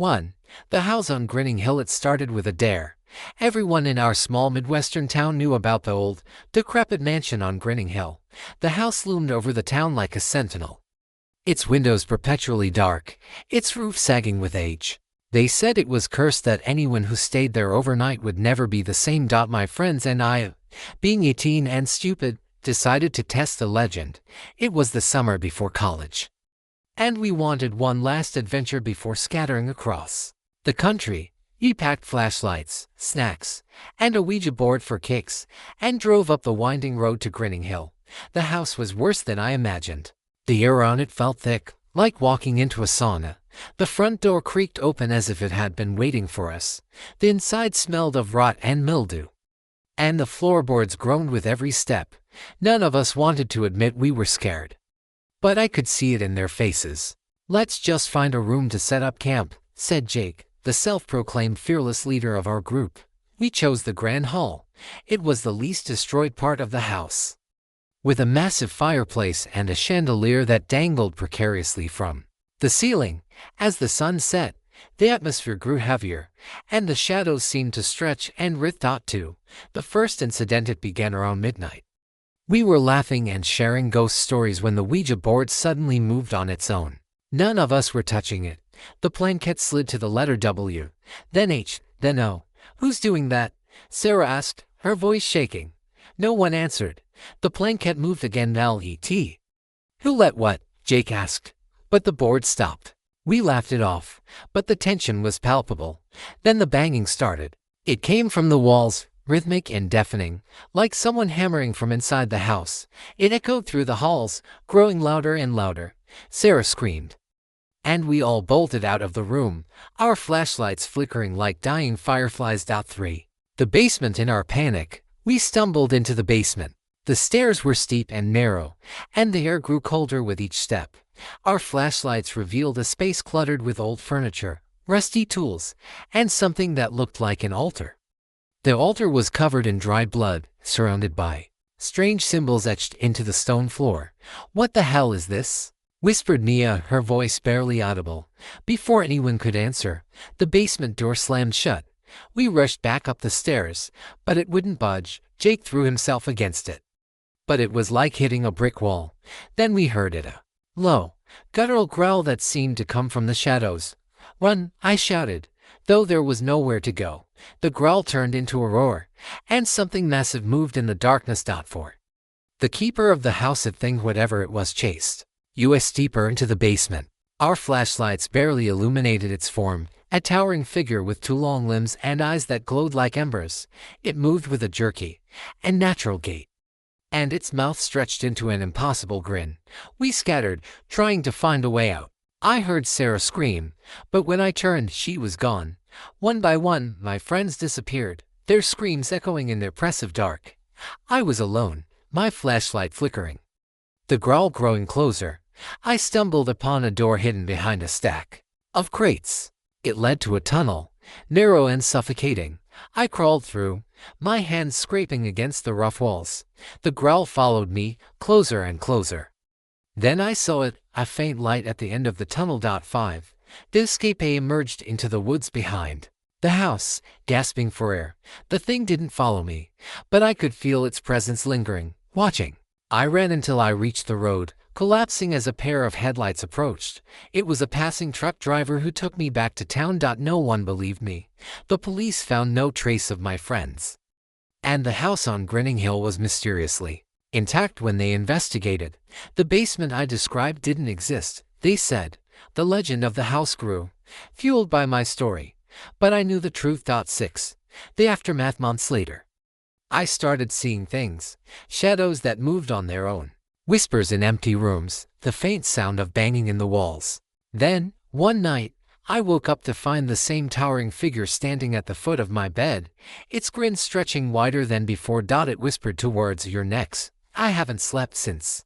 1. The house on Grinning Hill. It started with a dare. Everyone in our small Midwestern town knew about the old, decrepit mansion on Grinning Hill. The house loomed over the town like a sentinel, its windows perpetually dark, its roof sagging with age. They said it was cursed, that anyone who stayed there overnight would never be the same. My friends and I, being 18 and stupid, decided to test the legend. It was the summer before college, and we wanted one last adventure before scattering across the country. We packed flashlights, snacks, and a Ouija board for kicks, and drove up the winding road to Grinning Hill. The house was worse than I imagined. The air on it felt thick, like walking into a sauna. The front door creaked open as if it had been waiting for us. The inside smelled of rot and mildew, and the floorboards groaned with every step. None of us wanted to admit we were scared, but I could see it in their faces. "Let's just find a room to set up camp," said Jake, the self-proclaimed fearless leader of our group. We chose the grand hall. It was the least destroyed part of the house, with a massive fireplace and a chandelier that dangled precariously from the ceiling. As the sun set, the atmosphere grew heavier, and the shadows seemed to stretch and writhe out too. The first incident, it began around midnight. We were laughing and sharing ghost stories when the Ouija board suddenly moved on its own. None of us were touching it. The plankette slid to the letter W, then H, then O. "Who's doing that?" Sarah asked, her voice shaking. No one answered. The plankette moved again. LET. "Who let what?" Jake asked. But the board stopped. We laughed it off, but the tension was palpable. Then the banging started. It came from the walls, rhythmic and deafening, like someone hammering from inside the house. It echoed through the halls, growing louder and louder. Sarah screamed, and we all bolted out of the room, our flashlights flickering like dying fireflies. 3. The basement. In our panic, we stumbled into the basement. The stairs were steep and narrow, and the air grew colder with each step. Our flashlights revealed a space cluttered with old furniture, rusty tools, and something that looked like an altar. The altar was covered in dried blood, surrounded by strange symbols etched into the stone floor. "What the hell is this?" whispered Nia, her voice barely audible. Before anyone could answer, the basement door slammed shut. We rushed back up the stairs, but it wouldn't budge. Jake threw himself against it, but it was like hitting a brick wall. Then we heard it, a low, guttural growl that seemed to come from the shadows. "Run!" I shouted, though there was nowhere to go. The growl turned into a roar, and something massive moved in the darkness. 4. The keeper of the house, a thing, whatever it was, chased us deeper into the basement. Our flashlights barely illuminated its form, a towering figure with two long limbs and eyes that glowed like embers. It moved with a jerky and natural gait, and its mouth stretched into an impossible grin. We scattered, trying to find a way out. I heard Sarah scream, but when I turned, she was gone. One by one, my friends disappeared, their screams echoing in the oppressive dark. I was alone, my flashlight flickering, the growl growing closer. I stumbled upon a door hidden behind a stack of crates. It led to a tunnel, narrow and suffocating. I crawled through, my hands scraping against the rough walls. The growl followed me, closer and closer. Then I saw it, a faint light at the end of the tunnel. 5. The escape emerged into the woods behind the house, gasping for air. The thing didn't follow me, but I could feel its presence lingering, watching. I ran until I reached the road, collapsing as a pair of headlights approached. It was a passing truck driver who took me back to town. No one believed me. The police found no trace of my friends, and the house on Grinning Hill was mysteriously intact when they investigated. The basement I described didn't exist, they said. The legend of the house grew, fueled by my story, but I knew the truth. 6. The aftermath. Months later, I started seeing things, shadows that moved on their own, whispers in empty rooms, the faint sound of banging in the walls. Then, one night, I woke up to find the same towering figure standing at the foot of my bed, its grin stretching wider than before. It whispered towards your necks. I haven't slept since.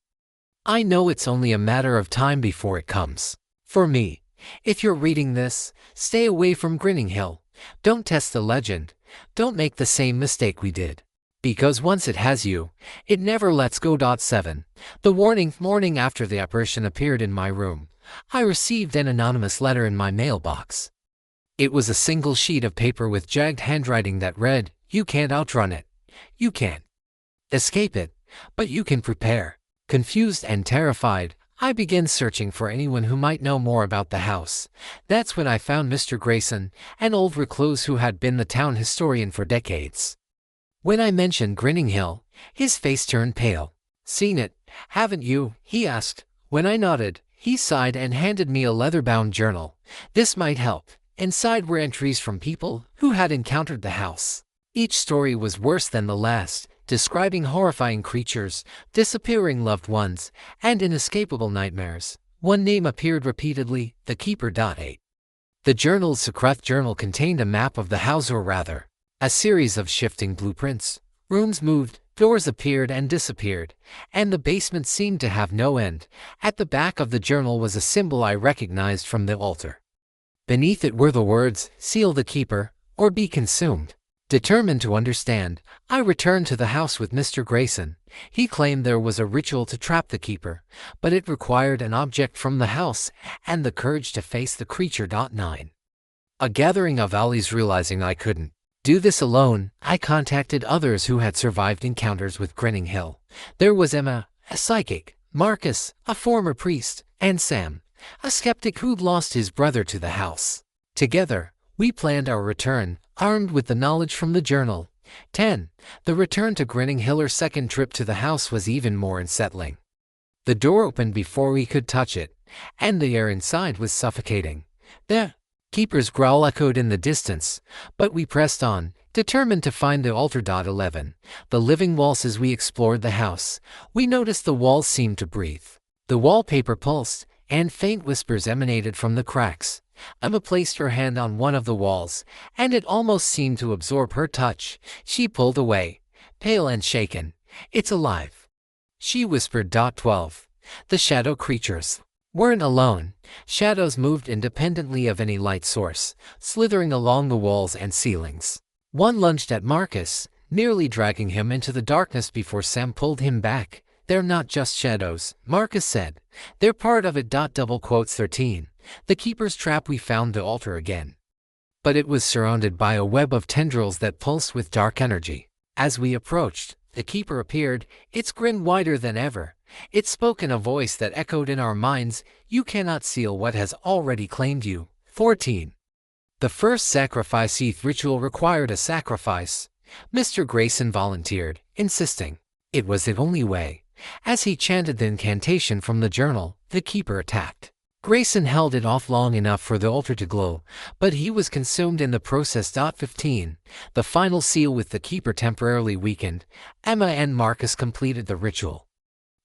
I know it's only a matter of time before it comes for me. If you're reading this, stay away from Grinning Hill. Don't test the legend. Don't make the same mistake we did, because once it has you, it never lets go. 7. The morning after the apparition appeared in my room, I received an anonymous letter in my mailbox. It was a single sheet of paper with jagged handwriting that read, "You can't outrun it. You can't escape it, but you can prepare." Confused and terrified, I began searching for anyone who might know more about the house. That's when I found Mr. Grayson, an old recluse who had been the town historian for decades. When I mentioned Grinning Hill, his face turned pale. "Seen it, haven't you?" he asked. When I nodded, he sighed and handed me a leather-bound journal. This might help. Inside were entries from people who had encountered the house. Each story was worse than the last, describing horrifying creatures, disappearing loved ones, and inescapable nightmares. One name appeared repeatedly, the Keeper. 8. The journal's secret journal contained a map of the house, or rather, a series of shifting blueprints. Rooms moved, doors appeared and disappeared, and the basement seemed to have no end. At the back of the journal was a symbol I recognized from the altar. Beneath it were the words, "Seal the Keeper, or be consumed." Determined to understand, I returned to the house with Mr. Grayson. He claimed there was a ritual to trap the Keeper, but it required an object from the house and the courage to face the creature. 9. A gathering of allies. Realizing I couldn't do this alone, I contacted others who had survived encounters with Grinning Hill. There was Emma, a psychic, Marcus, a former priest, and Sam, a skeptic who'd lost his brother to the house. Together, we planned our return, armed with the knowledge from the journal. 10. The return to Grinning Hill. Our second trip to the house was even more unsettling. The door opened before we could touch it, and the air inside was suffocating. The Keeper's growl echoed in the distance, but we pressed on, determined to find the altar. 11. The living walls. As we explored the house, we noticed the walls seemed to breathe. The wallpaper pulsed, and faint whispers emanated from the cracks. Emma placed her hand on one of the walls, and it almost seemed to absorb her touch. She pulled away, pale and shaken. "It's alive," she whispered. 12. The shadow creatures weren't alone. Shadows moved independently of any light source, slithering along the walls and ceilings. One lunged at Marcus, nearly dragging him into the darkness before Sam pulled him back. "They're not just shadows," Marcus said. "They're part of it." 13. The Keeper's trap. We found the altar again, but it was surrounded by a web of tendrils that pulsed with dark energy. As we approached, the Keeper appeared, its grin wider than ever. It spoke in a voice that echoed in our minds, "You cannot seal what has already claimed you." 14. The first sacrifice. Each ritual required a sacrifice. Mr. Grayson volunteered, insisting it was the only way. As he chanted the incantation from the journal, the Keeper attacked. Grayson held it off long enough for the altar to glow, but he was consumed in the process. 15. The final seal. With the Keeper temporarily weakened, Emma and Marcus completed the ritual.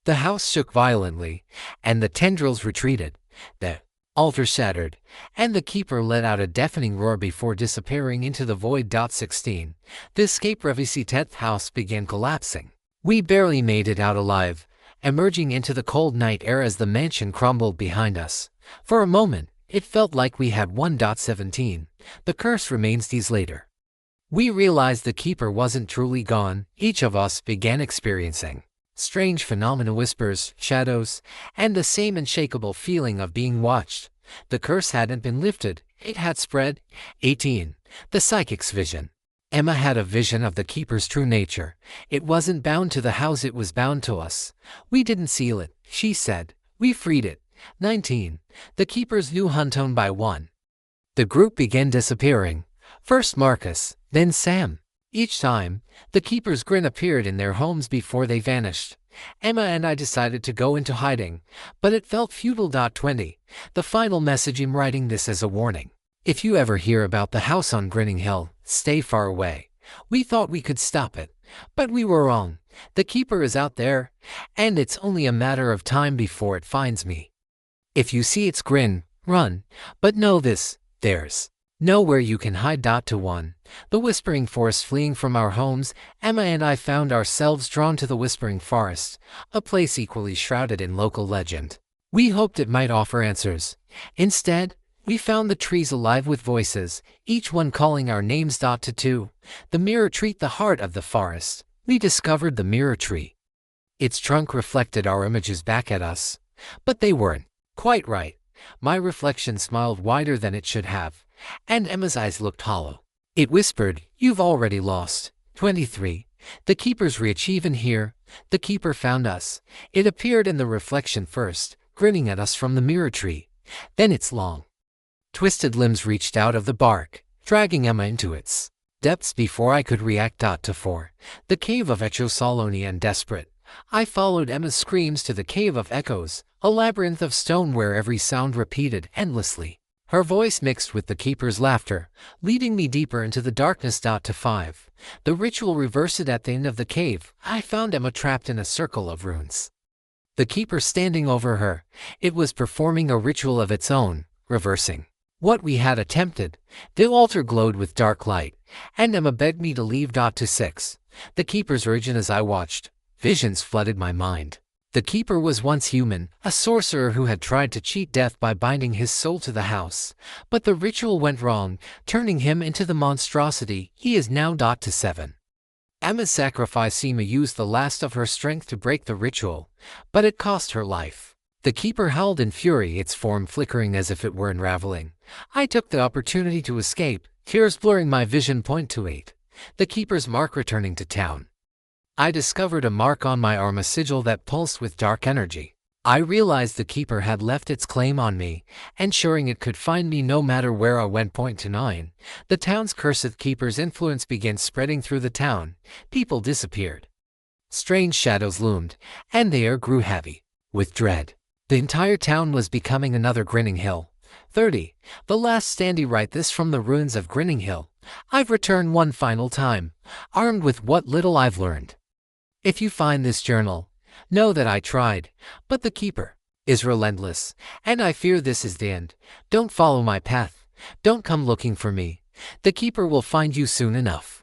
The house shook violently, and the tendrils retreated. The altar shattered, and the Keeper let out a deafening roar before disappearing into the void. 16. The escape. Revisite house began collapsing. We barely made it out alive, emerging into the cold night air as the mansion crumbled behind us. For a moment, it felt like we had won. 17. The curse remains. Days later, we realized the Keeper wasn't truly gone. Each of us began experiencing strange phenomena, whispers, shadows, and the same unshakable feeling of being watched. The curse hadn't been lifted, it had spread. 18. The psychic's vision. Emma had a vision of the Keeper's true nature. It wasn't bound to the house, it was bound to us. "We didn't seal it," she said. "We freed it." 19. The Keeper's new hunt. One by one, the group began disappearing. First Marcus, then Sam. Each time, the Keeper's grin appeared in their homes before they vanished. Emma and I decided to go into hiding, but it felt futile. 20. The final message. I'm writing this as a warning. If you ever hear about the house on Grinning Hill, stay far away. We thought we could stop it, but we were wrong. The Keeper is out there, and it's only a matter of time before it finds me. If you see its grin, run, but know this, there's nowhere you can hide. 1. The Whispering Forest. Fleeing from our homes, Emma and I found ourselves drawn to the Whispering Forest, a place equally shrouded in local legend. We hoped it might offer answers. Instead, we found the trees alive with voices, each one calling our names. 2. The Mirror Tree. The heart of the forest. We discovered the Mirror Tree. Its trunk reflected our images back at us, but they weren't quite right. My reflection smiled wider than it should have, and Emma's eyes looked hollow. It whispered, "You've already lost." 23. The keeper's reach even here. The keeper found us. It appeared in the reflection first, grinning at us from the mirror tree. Then its long, twisted limbs reached out of the bark, dragging Emma into its depths before I could react. To 4. The cave of Echo Soloni and desperate. I followed Emma's screams to the cave of echoes, a labyrinth of stone where every sound repeated endlessly. Her voice mixed with the keeper's laughter, leading me deeper into the darkness. To 5. The ritual reversed at the end of the cave. I found Emma trapped in a circle of runes. The keeper standing over her. It was performing a ritual of its own, reversing what we had attempted. The altar glowed with dark light, and Emma begged me to leave. To 6. The keeper's origin. As I watched, visions flooded my mind. The keeper was once human, a sorcerer who had tried to cheat death by binding his soul to the house. But the ritual went wrong, turning him into the monstrosity he is now. To 7. Emma's sacrifice. Emma used the last of her strength to break the ritual, but it cost her life. The keeper howled in fury, its form flickering as if it were unraveling. I took the opportunity to escape, tears blurring my vision. 8. The keeper's mark. Returning to town, I discovered a mark on my arm, a sigil that pulsed with dark energy. I realized the keeper had left its claim on me, ensuring it could find me no matter where I went. 9. The town's cursed keeper's influence began spreading through the town. People disappeared. Strange shadows loomed, and the air grew heavy with dread. The entire town was becoming another Grinning Hill. 30. The last standy. Write this from the ruins of Grinning Hill. I've returned one final time, armed with what little I've learned. If you find this journal, know that I tried, but the keeper is relentless, and I fear this is the end. Don't follow my path. Don't come looking for me. The keeper will find you soon enough.